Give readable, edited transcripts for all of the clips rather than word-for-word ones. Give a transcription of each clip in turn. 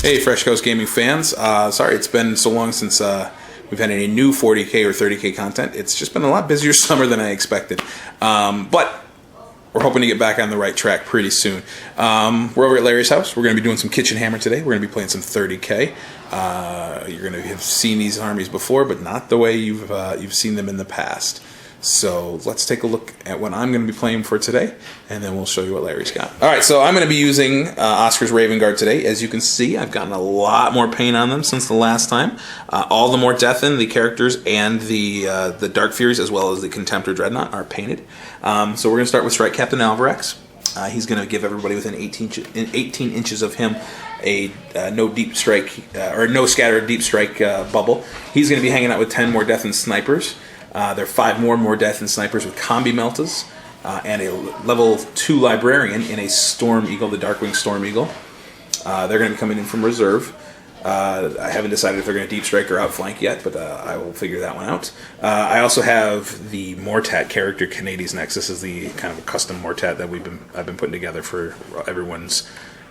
Hey, Fresh Coast Gaming fans. Sorry it's been so long since we've had any new 40K or 30K content. It's just been a lot busier summer than I expected. But we're hoping to get back on the right track pretty soon. We're over at Larry's house. We're going to be doing some Kitchen Hammer today. We're going to be playing some 30K. You're going to have seen these armies before, but not the way you've seen them in the past. So let's take a look at what I'm going to be playing for today, and then we'll show you what Larry's got. All right, so I'm going to be using Oscar's Raven Guard today. As you can see, I've gotten a lot more paint on them since the last time. All the more death in the characters and the Dark Furies, as well as the Contemptor Dreadnought, are painted. So we're going to start with Strike Captain Alvarex. He's going to give everybody within 18 inches of him a no deep strike or no scattered deep strike bubble. He's going to be hanging out with 10 more death and snipers. There are 5 more death and snipers with combi meltas, and a level 2 librarian in a Storm Eagle, the Darkwing Storm Eagle. They're going to be coming in from reserve. I haven't decided if they're going to deep strike or outflank yet, but I will figure that one out. I also have the Mortat character, Canadies Next. This is the kind of a custom Mortat that I've been putting together for everyone's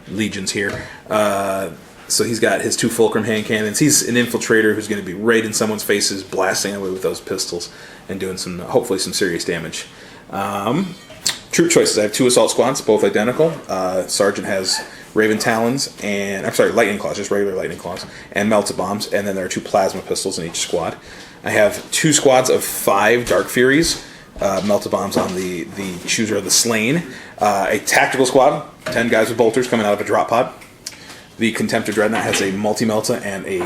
legions here. So he's got his 2 Fulcrum hand cannons. He's an infiltrator who's going to be right in someone's faces, blasting away with those pistols and doing hopefully some serious damage. Troop choices. I have 2 assault squads, both identical. Sergeant has Raven Talons and Lightning Claws, just regular Lightning Claws, and Melta Bombs. And then there are 2 plasma pistols in each squad. I have 2 squads of 5 Dark Furies. Melta Bombs on the Chooser of the Slain. A tactical squad, 10 guys with bolters coming out of a drop pod. The Contemptor Dreadnought has a multi-melta and a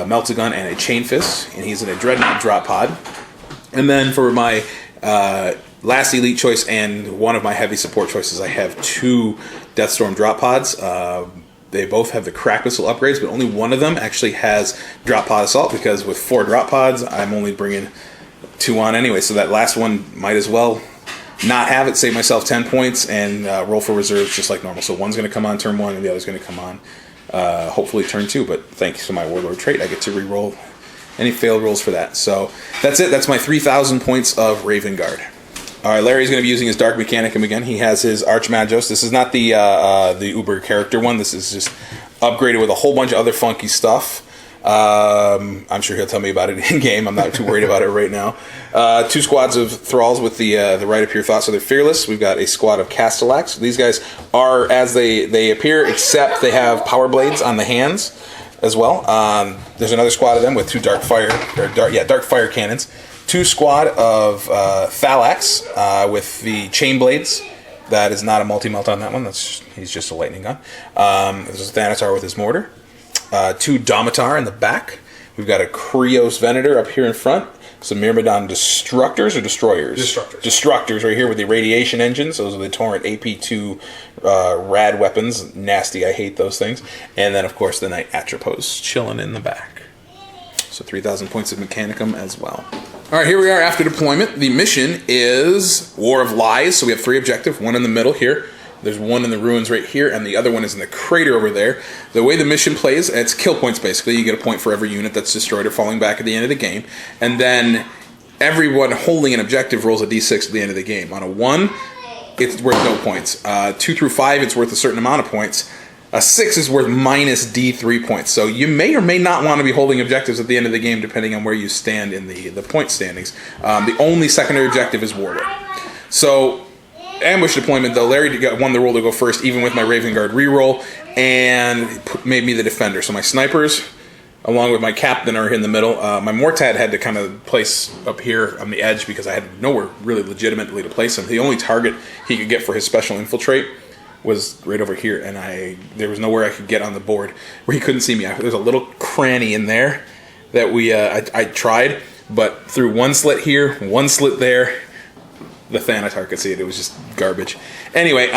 melta-gun and a chain fist, and he's in a Dreadnought drop pod. And then for my last elite choice and one of my heavy support choices, I have 2 Deathstorm drop pods. They both have the crack missile upgrades, but only one of them actually has drop pod assault, because with 4 drop pods, I'm only bringing 2 on anyway. So that last one might as well not have it, save myself 10 points, and roll for reserves just like normal. So one's going to come on turn 1, and the other's going to come on hopefully turn 2. But thanks to my Warlord trait, I get to re-roll any failed rolls for that. So that's it. That's my 3,000 points of Raven Guard. All right, Larry's going to be using his Dark Mechanicum again. He has his Archmagos. This is not the Uber character one. This is just upgraded with a whole bunch of other funky stuff. I'm sure he'll tell me about it in game. I'm not too worried about it right now. 2 squads of Thralls with the Right Up Your Thoughts, so they're fearless. We've got a squad of Castellax. These guys are as they appear, except they have power blades on the hands as well. There's another squad of them with 2 dark fire cannons. 2 squad of Thalax with the chain blades. That is not a multi-melt on that one. He's just a lightning gun. There's a Thanatar with his mortar. 2 Domitar in the back. We've got a Krios Venator up here in front. Some Myrmidon Destructors or Destroyers? Destructors right here with the radiation engines. Those are the Torrent AP2 rad weapons. Nasty, I hate those things. And then, of course, the Knight Atropos chilling in the back. So 3,000 points of Mechanicum as well. All right, here we are after deployment. The mission is War of Lies. So we have 3 objectives, 1 in the middle here. There's 1 in the ruins right here, and the other one is in the crater over there. The way the mission plays, it's kill points basically. You get a point for every unit that's destroyed or falling back at the end of the game. And then everyone holding an objective rolls a d6 at the end of the game. On a 1, it's worth no points. 2 through 5, it's worth a certain amount of points. A 6 is worth minus d3 points. So you may or may not want to be holding objectives at the end of the game, depending on where you stand in the point standings. The only secondary objective is Warlord. So ambush deployment, though, Larry won the role to go first, even with my Raven Guard reroll, and made me the defender. So my snipers, along with my captain, are in the middle. My Mortat had to kind of place up here on the edge because I had nowhere really legitimately to place him. The only target he could get for his special infiltrate was right over here, and there was nowhere I could get on the board where he couldn't see me. There's a little cranny in there that I tried, but through 1 slit here, 1 slit there, the Thanatar could see it. It was just garbage. Anyway,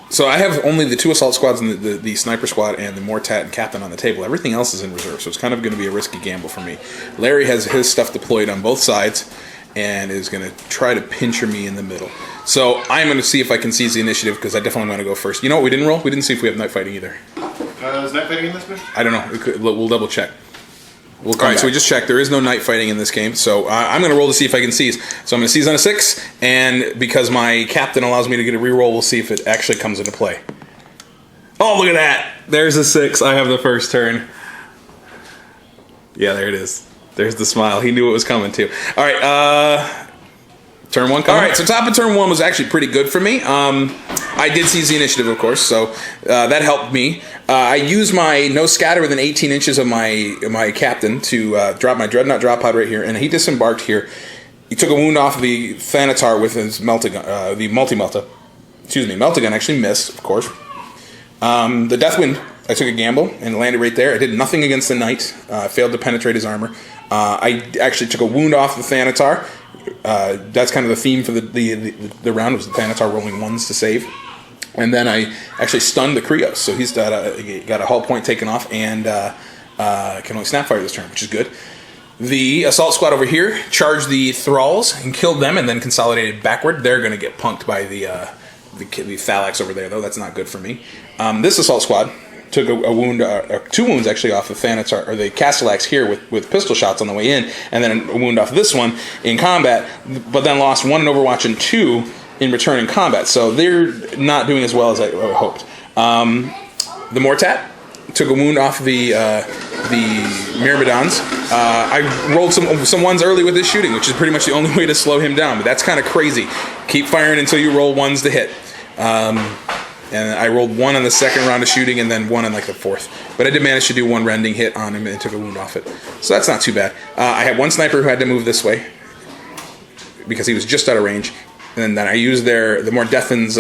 so I have only the 2 assault squads and the sniper squad and the Mortat and captain on the table. Everything else is in reserve, so it's kind of going to be a risky gamble for me. Larry has his stuff deployed on both sides and is going to try to pincher me in the middle. So I'm going to see if I can seize the initiative, because I definitely want to go first. You know what we didn't roll? We didn't see if we have night fighting either. Is night fighting in this mission? I don't know. We'll double check. All right, so we just checked. There is no night fighting in this game, so I'm going to roll to see if I can seize. So I'm going to seize on a 6, and because my captain allows me to get a reroll, we'll see if it actually comes into play. Oh, look at that. There's a 6. I have the first turn. Yeah, there it is. There's the smile. He knew it was coming too. All right, turn 1 coming. All right, so top of turn 1 was actually pretty good for me. I did seize the initiative, of course, so that helped me. I used my no scatter within 18 inches of my captain to drop my dreadnought drop pod right here, and he disembarked here. He took a wound off the Thanatar with his meltagun, the multi-melta. Excuse me, meltagun actually missed, of course. The Deathwind, I took a gamble and landed right there. I did nothing against the Knight. Failed to penetrate his armor. I actually took a wound off the Thanatar. That's kind of the theme for the round, was the Thanatar rolling 1s to save. And then I actually stunned the Krios, so he's got a hull point taken off and can only snapfire this turn, which is good. The assault squad over here charged the Thralls and killed them, and then consolidated backward. They're going to get punked by the Thalax over there, though. That's not good for me. This assault squad took a wound, 2 wounds actually, off the Thanatar, or the Castellax here with pistol shots on the way in, and then a wound off this one in combat, but then lost 1 in Overwatch and 2 in return in combat. So they're not doing as well as I hoped. The Mortat took a wound off the Myrmidons. I rolled some ones early with his shooting, which is pretty much the only way to slow him down, but that's kind of crazy. Keep firing until you roll 1s to hit. And I rolled 1 on the second round of shooting and then 1 on like the 4th. But I did manage to do 1 rending hit on him and took a wound off it. So that's not too bad. I had 1 sniper who had to move this way because he was just out of range. And then I used the more Deathin's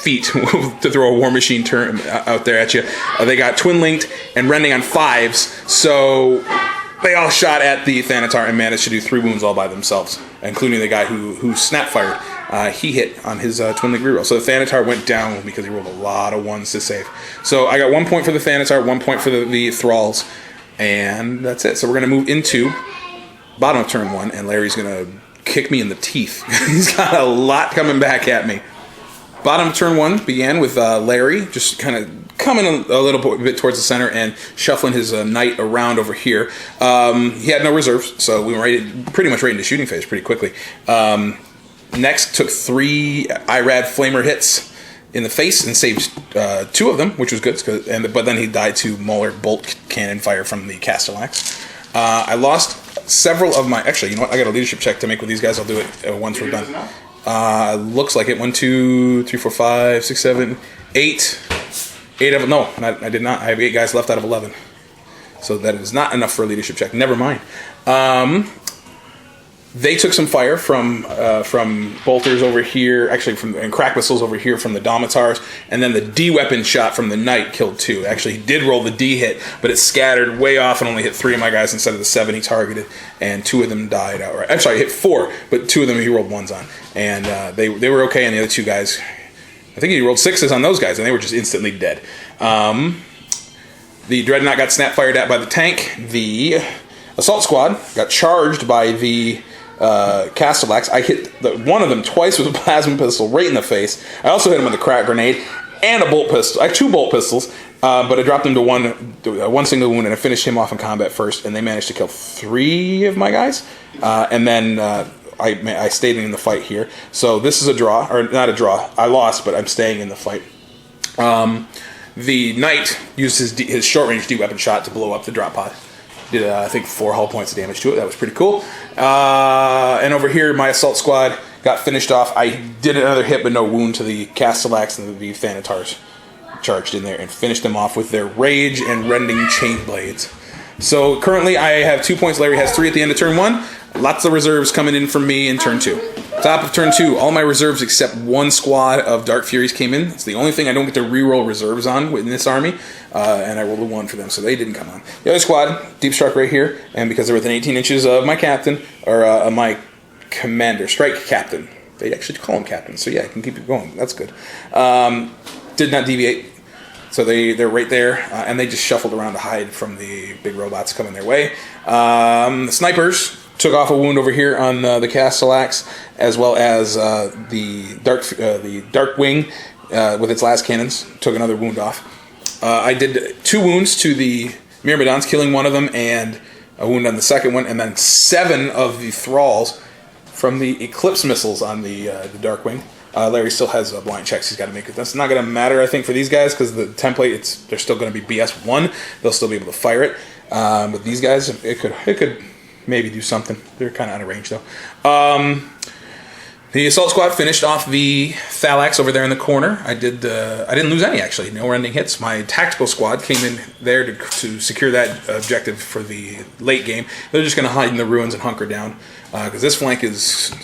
feet to throw a War Machine turn out there at you. They got twin linked and rending on 5s, so they all shot at the Thanatar and managed to do 3 wounds all by themselves, including the guy who snap fired. He hit on his twin link reroll. So the Thanatar went down because he rolled a lot of 1s to save. So I got 1 point for the Thanatar, 1 point for the Thralls, and that's it. So we're going to move into bottom of turn 1, and Larry's going to kick me in the teeth. He's got a lot coming back at me. Bottom of turn 1 began with Larry just kind of coming a little bit towards the center and shuffling his Knight around over here. He had no reserves, so we were pretty much right into shooting phase pretty quickly. Next, took 3 IRAD Flamer hits in the face and saved 2 of them, which was good. But then he died to Mauler bolt cannon fire from the Castellax. I lost several of my... Actually, you know what? I got a leadership check to make with these guys. I'll do it once we're done. Looks like it. 1, 2, 3, 4, 5, 6, 7, 8. 8 of them. No, I did not. I have 8 guys left out of 11. So that is not enough for a leadership check. Never mind. They took some fire from bolters over here, actually and crack missiles over here from the Domitars, and then the D weapon shot from the Knight killed 2. Actually, he did roll the D hit, but it scattered way off and only hit 3 of my guys instead of the 7 he targeted, and 2 of them died outright. I'm sorry, he hit 4, but 2 of them he rolled 1s on, and they were okay. And the other 2 guys, I think he rolled 6s on those guys, and they were just instantly dead. The Dreadnought got snap fired at by the tank. The assault squad got charged by the Castellax. I hit one of them twice with a plasma pistol right in the face. I also hit him with a crack grenade and a bolt pistol. I have 2 bolt pistols, but I dropped him to one single wound, and I finished him off in combat first, and they managed to kill 3 of my guys. And then I stayed in the fight here. So this is a draw, or not a draw. I lost, but I'm staying in the fight. The Knight used his short-range D-weapon shot to blow up the drop pod. Did, I think, 4 hull points of damage to it. That was pretty cool. And over here, my assault squad got finished off. I did another hit, but no wound to the Castellax, and the Thanatars charged in there and finished them off with their Rage and Rending Chain Blades. So currently, I have 2 points. Larry has 3 at the end of turn 1. Lots of reserves coming in from me in turn 2. Top of turn 2, all my reserves except 1 squad of Dark Furies came in. It's the only thing I don't get to reroll reserves on in this army, and I rolled a 1 for them, so they didn't come on. The other squad, Deep Struck right here, and because they're within 18 inches of my captain, or my commander, Strike Captain. They actually call him Captain, so yeah, I can keep it going. That's good. Did not deviate. So they're right there, and they just shuffled around to hide from the big robots coming their way. The snipers took off a wound over here on the Castellax, as well as the Dark Wing with its last cannons took another wound off. I did 2 wounds to the Myrmidons, killing 1 of them, and a wound on the second one, and then 7 of the Thralls from the Eclipse missiles on the Dark Wing. Larry still has blind checks he's got to make. That's not going to matter, I think, for these guys because the template, they're still going to be BS1. They'll still be able to fire it. But these guys, it could maybe do something. They're kind of out of range, though. The assault squad finished off the Thalax over there in the corner. I didn't lose any, actually. No ending hits. My tactical squad came in there to secure that objective for the late game. They're just going to hide in the ruins and hunker down because this flank is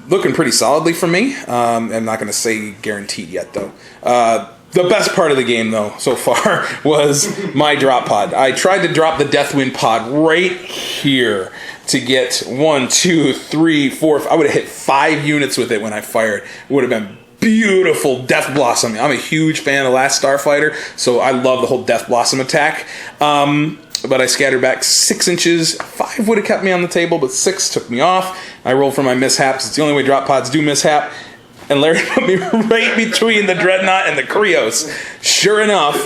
looking pretty solidly for me. I'm not going to say guaranteed yet, though. The best part of the game, though, so far, was my drop pod. I tried to drop the Deathwind pod right here to get 1, 2, 3, 4. I would have hit 5 units with it when I fired. It would have been beautiful Death Blossom. I'm a huge fan of Last Starfighter, so I love the whole Death Blossom attack. But I scattered back 6 inches. 5 would have kept me on the table, but 6 took me off. I rolled for my mishaps. It's the only way drop pods do mishap. And Larry put me right between the Dreadnought and the Krios. Sure enough,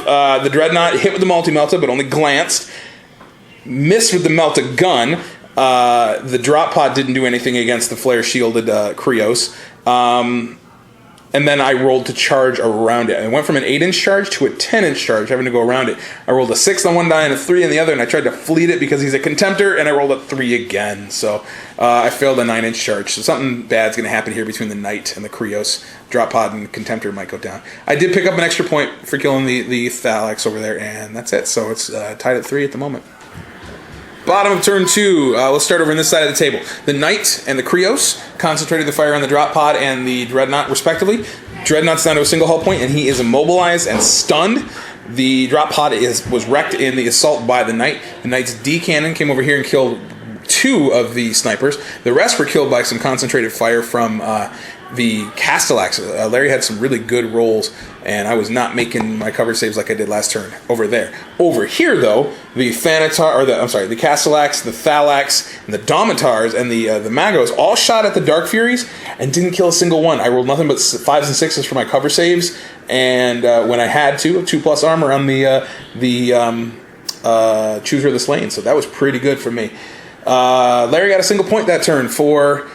the Dreadnought hit with the multi-melta, but only glanced. Missed with the melta gun. The drop pod didn't do anything against the flare-shielded Krios. And then I rolled to charge around it. I went from an 8-inch charge to a 10-inch charge, having to go around it. I rolled a 6 on one die and a 3 on the other, and I tried to fleet it because he's a Contemptor, and I rolled a 3 again. So I failed a 9-inch charge. So something bad's going to happen here between the Knight and the Krios. Drop pod and Contemptor might go down. I did pick up an extra point for killing the Thalax over there, and that's it. So it's tied at 3 at the moment. Bottom of turn 2, let's start over on this side of the table. The Knight and the Krios concentrated the fire on the drop pod and the Dreadnought, respectively. Dreadnought's down to a single hull point, and he is immobilized and stunned. The drop pod was wrecked in the assault by the Knight. The Knight's D cannon came over here and killed 2 of the snipers. The rest were killed by some concentrated fire from the Castellax. Larry had some really good rolls, and I was not making my cover saves like I did last turn over there. Over here, though, the the Castellax, the Thalax, and the Domitars, and the Magos all shot at the Dark Furies and didn't kill a single one. I rolled nothing but 5s and 6s for my cover saves, and when I had 2+ armor on the Chooser of the Slain, so that was pretty good for me. Larry got a single point that turn for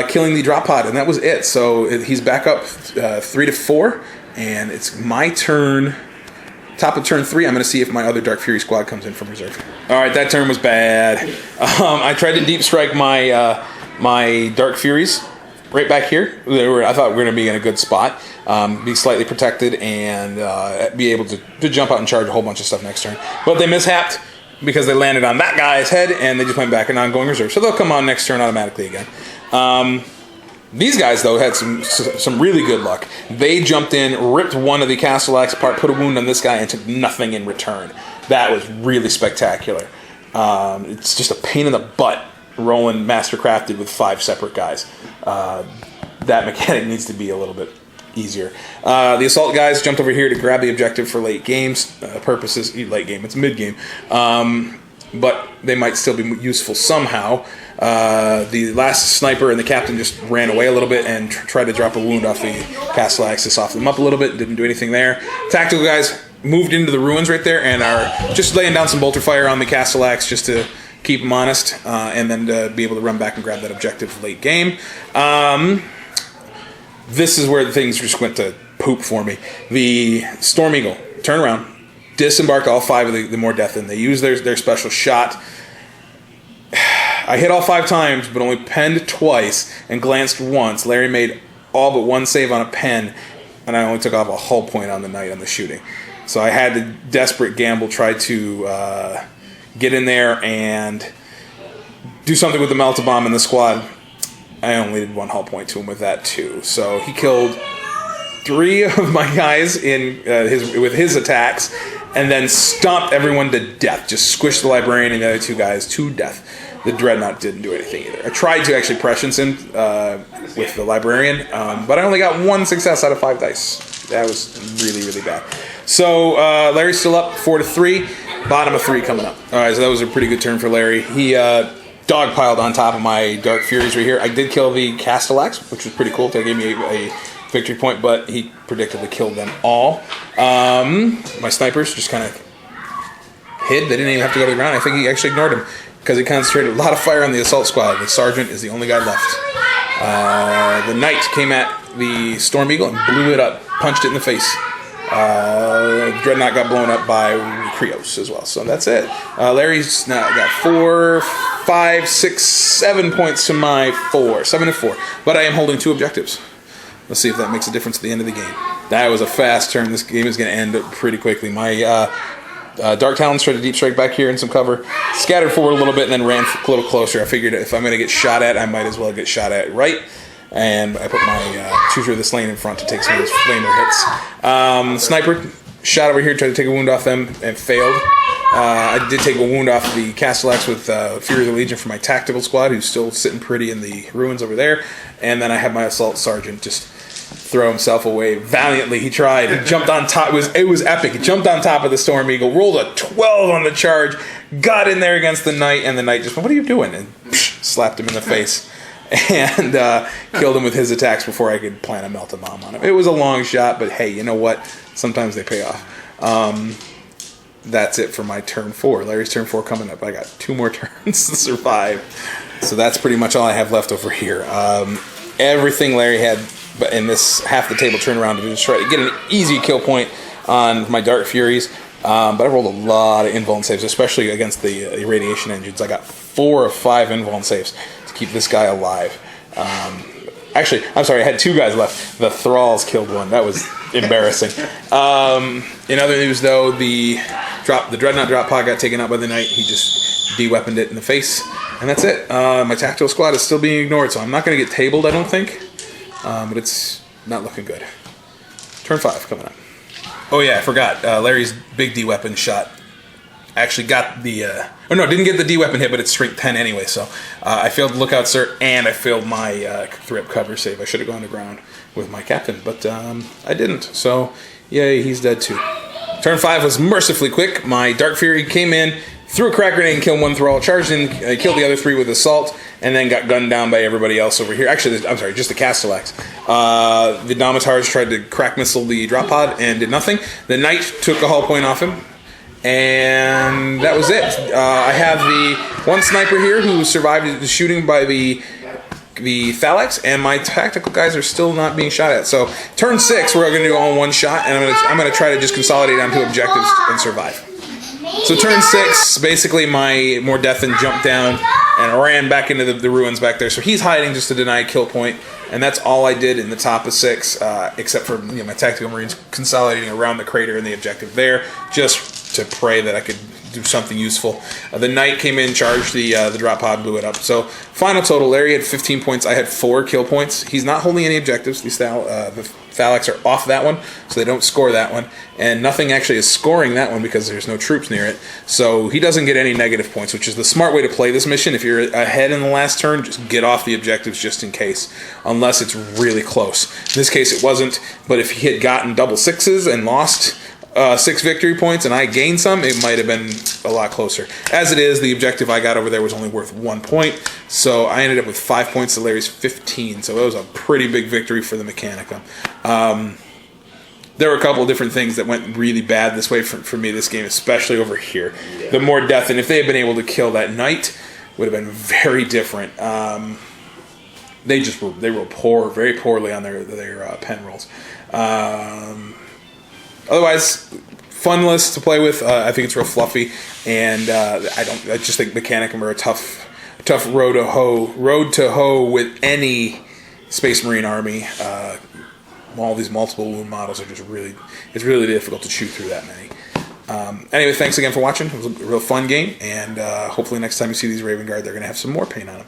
killing the drop pod, and that was it. So he's back up 3 to 4, and it's my turn. Top of turn 3, I'm going to see if my other Dark Fury squad comes in from reserve. All right, that turn was bad. I tried to deep strike my my Dark Furies right back here. I thought we were going to be in a good spot, be slightly protected, and be able to jump out and charge a whole bunch of stuff next turn. But they mishapped because they landed on that guy's head, and they just went back in ongoing reserve. So they'll come on next turn automatically again. These guys, though, had some really good luck. They jumped in, ripped one of the Castellax apart, put a wound on this guy, and took nothing in return. That was really spectacular. It's just a pain in the butt rolling Mastercrafted with 5 separate guys. That mechanic needs to be a little bit easier. The assault guys jumped over here to grab the objective for late games purposes. Late game, it's mid game. But they might still be useful somehow. The last sniper and the captain just ran away a little bit and tried to drop a wound off the Castellax to soften them up a little bit. Didn't do anything there. Tactical guys moved into the ruins right there and are just laying down some bolter fire on the Castellax just to keep them honest, and then to be able to run back and grab that objective late game. This is where things just went to poop for me. The Storm Eagle, turn around, disembarked all 5 of the more death in. They used their special shot. I hit all 5 times, but only penned twice and glanced once. Larry made all but 1 save on a pen, and I only took off a hull point on the Knight on the shooting. So I had to desperate gamble, try to get in there and do something with the Melta Bomb in the squad. I only did 1 hull point to him with that too. So he killed 3 of my guys with his attacks, and then stomped everyone to death. Just squished the Librarian and the other 2 guys to death. The Dreadnought didn't do anything either. I tried to actually prescience him with the Librarian, but I only got 1 success out of 5 dice. That was really, really bad. So Larry's still up 4 to 3. Bottom of 3 coming up. All right, so that was a pretty good turn for Larry. He dogpiled on top of my Dark Furies right here. I did kill the Castellax, which was pretty cool. That gave me a victory point, but he predictably killed them all. My snipers just kind of hid. They didn't even have to go to the ground. I think he actually ignored him because he concentrated a lot of fire on the assault squad. The sergeant is the only guy left. The Knight came at the Storm Eagle and blew it up, punched it in the face. Dreadnought got blown up by Krios as well. So that's it. Larry's now got 4, 5, 6, 7 points to my 4. 7 and 4. But I am holding 2 objectives. Let's see if that makes a difference at the end of the game. That was a fast turn. This game is going to end pretty quickly. My Dark Talons tried to deep strike back here in some cover, scattered forward a little bit, and then ran a little closer. I figured if I'm going to get shot at, I might as well get shot at right. And I put my Chooser of this lane in front to take some of those flamer hits. Sniper shot over here, tried to take a wound off them, and failed. I did take a wound off the Castellax with Fury of the Legion for my tactical squad, who's still sitting pretty in the ruins over there. And then I had my Assault Sergeant just throw himself away valiantly. He tried. He jumped on top. It was epic. He jumped on top of the Storm Eagle, rolled a 12 on the charge, got in there against the Knight, and the Knight just went, "What are you doing?" and slapped him in the face. And killed him with his attacks before I could plant a melt-a-bomb on him. It was a long shot, but hey, you know what? Sometimes they pay off. That's it for my turn 4. Larry's turn 4 coming up. I got 2 more turns to survive. So that's pretty much all I have left over here. Everything Larry had but in this half the table turnaround to just try to get an easy kill point on my Dark Furies. But I rolled a lot of invuln saves, especially against the irradiation engines. I got 4 of 5 invuln saves to keep this guy alive. Actually, I'm sorry, I had 2 guys left. The Thralls killed one. That was embarrassing. In other news, though, the Dreadnought drop pod got taken out by the Knight. He just de-weaponed it in the face. And that's it. My tactical squad is still being ignored, so I'm not going to get tabled, I don't think. But it's not looking good. Turn 5 coming up. Oh yeah, I forgot. Larry's big D-weapon shot actually got the... didn't get the D-weapon hit, but it's strength 10 anyway, so I failed the Lookout Cert, and I failed my 3-up cover save. I should have gone to ground with my captain, but I didn't, so yay, he's dead too. Turn 5 was mercifully quick. My Dark Fury came in, threw a crack grenade and killed 1 Thrall, charged in, killed the other 3 with Assault, and then got gunned down by everybody else over here. Actually, I'm sorry, just the Castellax. The Domitars tried to crack missile the drop pod and did nothing. The Knight took a hull point off him, and that was it. I have the 1 sniper here who survived the shooting by the Thalax, and my tactical guys are still not being shot at. So turn 6, we're going to do all in 1 shot, and I'm going to try to just consolidate onto objectives and survive. So turn 6, basically my more death and jumped down and ran back into the ruins back there. So he's hiding just to deny a kill point, and that's all I did in the top of 6, except for my tactical marines consolidating around the crater and the objective there, just to pray that I could do something useful. The Knight came in, charged the drop pod, blew it up. So final total, Larry had 15 points. I had 4 kill points. He's not holding any objectives. The Thalax are off that one, so they don't score that one. And nothing actually is scoring that one because there's no troops near it. So he doesn't get any negative points, which is the smart way to play this mission. If you're ahead in the last turn, just get off the objectives just in case, unless it's really close. In this case, it wasn't, but if he had gotten double 6s and lost 6 victory points and I gained some, it might have been a lot closer. As it is, the objective I got over there was only worth 1 point, so I ended up with 5 points to Larry's 15, so that was a pretty big victory for the Mechanicum. There were a couple of different things that went really bad this way for me this game, especially over here. Yeah. The more death, and if they had been able to kill that Knight, would have been very different. They rolled very poorly on their pen rolls. Otherwise, fun list to play with. I think it's real fluffy, and I just think Mechanicum are a tough road to hoe with any Space Marine army. All these multiple wound models are just it's really difficult to chew through that many. Anyway, thanks again for watching. It was a real fun game, and hopefully next time you see these Raven Guard, they're going to have some more paint on them.